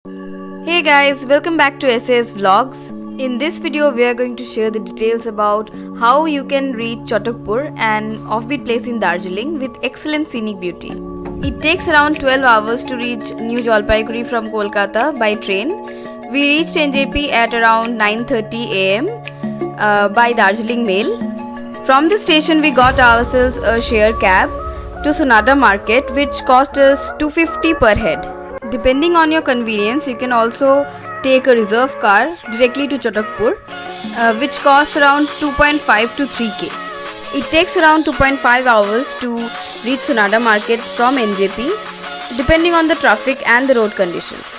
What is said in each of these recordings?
Hey guys, welcome back to SAS Vlogs. In this video, we are going to share the details about how you can reach Chotokpur, an offbeat place in Darjeeling with excellent scenic beauty. It takes around 12 hours to reach New Jalpaiguri from Kolkata by train. We reached NJP at around 9:30 am by Darjeeling Mail. From the station, we got ourselves a share cab to Sonada Market, which cost us 250 per head. Depending on your convenience, you can also take a reserve car directly to Chotokpur, which costs around 2.5 to 3k. It takes around 2.5 hours to reach Sonada Market from NJP, depending on the traffic and the road conditions.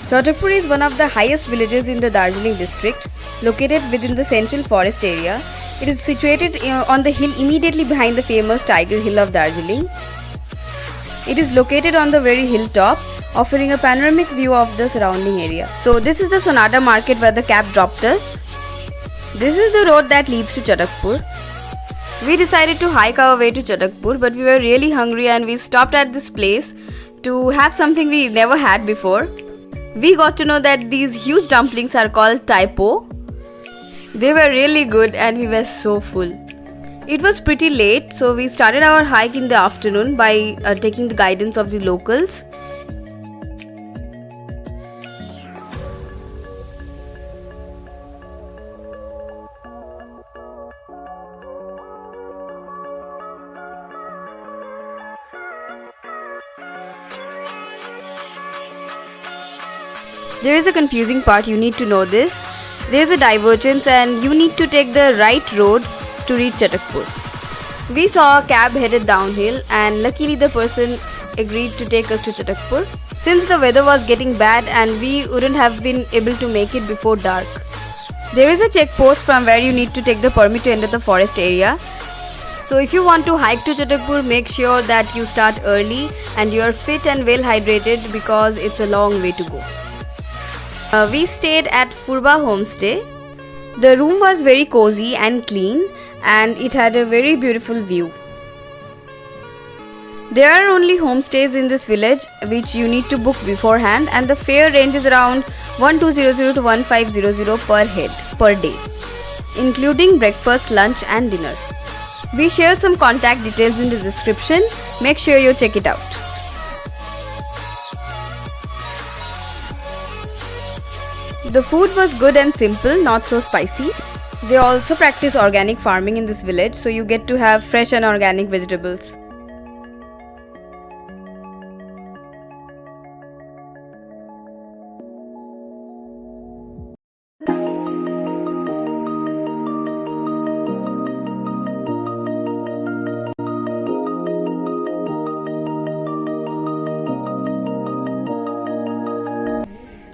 Chotokpur is one of the highest villages in the Darjeeling district, located within the central forest area. It is situated on the hill immediately behind the famous Tiger Hill of Darjeeling. It is located on the very hilltop, offering a panoramic view of the surrounding area. So this is the Sonada Market where the cab dropped us. This is the road that leads to Chotokpur. We decided to hike our way to Chotokpur, but we were really hungry and we stopped at this place to have something we never had before. We got to know that these huge dumplings are called Taipo. They were really good and we were so full. It was pretty late, so we started our hike in the afternoon by taking the guidance of the locals. There is a confusing part, you need to know this. There is a divergence and you need to take the right road to reach Chotokpur. We saw a cab headed downhill and luckily the person agreed to take us to Chotokpur since the weather was getting bad and we wouldn't have been able to make it before dark. There is a checkpost from where you need to take the permit to enter the forest area. So if you want to hike to Chotokpur, make sure that you start early and you are fit and well hydrated because it's a long way to go. We stayed at Furba Homestay. The room was very cozy and clean and it had a very beautiful view. There are only homestays in this village which you need to book beforehand and the fare ranges around 1200 to 1500 per head per day, including breakfast, lunch and dinner. We shared some contact details in the description. Make sure you check it out. The food was good and simple, not so spicy. They also practice organic farming in this village, so you get to have fresh and organic vegetables.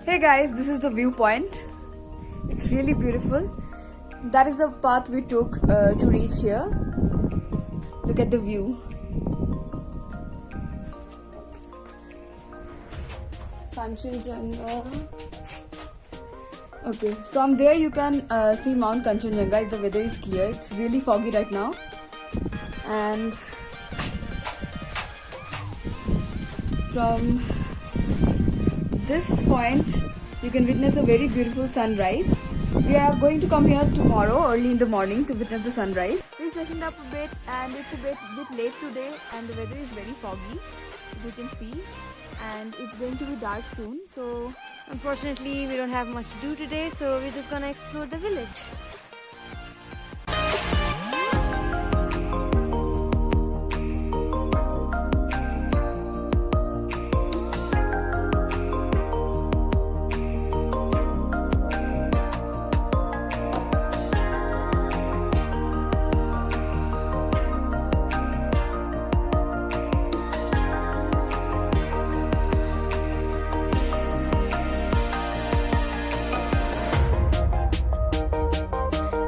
Hey guys, this is the viewpoint. It's really beautiful. That is the path we took to reach here. Look at the view. Kanchenjunga. Okay, from there you can see Mount Kanchenjunga if the weather is clear. It's really foggy right now. And from this point you can witness a very beautiful sunrise. We are going to come here tomorrow early in the morning to witness the sunrise. We freshened up a bit and it's a bit late today and the weather is very foggy as you can see, and it's going to be dark soon, so unfortunately we don't have much to do today, so we're just gonna explore the village.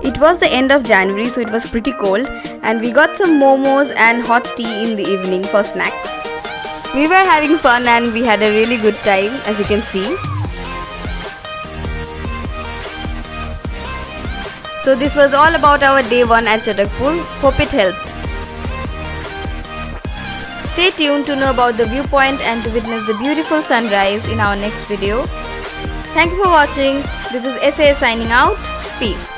It was the end of January, so it was pretty cold and we got some momos and hot tea in the evening for snacks. We were having fun and we had a really good time, as you can see. So this was all about our day 1 at Chotokpur. Hope it helped. Stay tuned to know about the viewpoint and to witness the beautiful sunrise in our next video. Thank you for watching. This is SA signing out. Peace.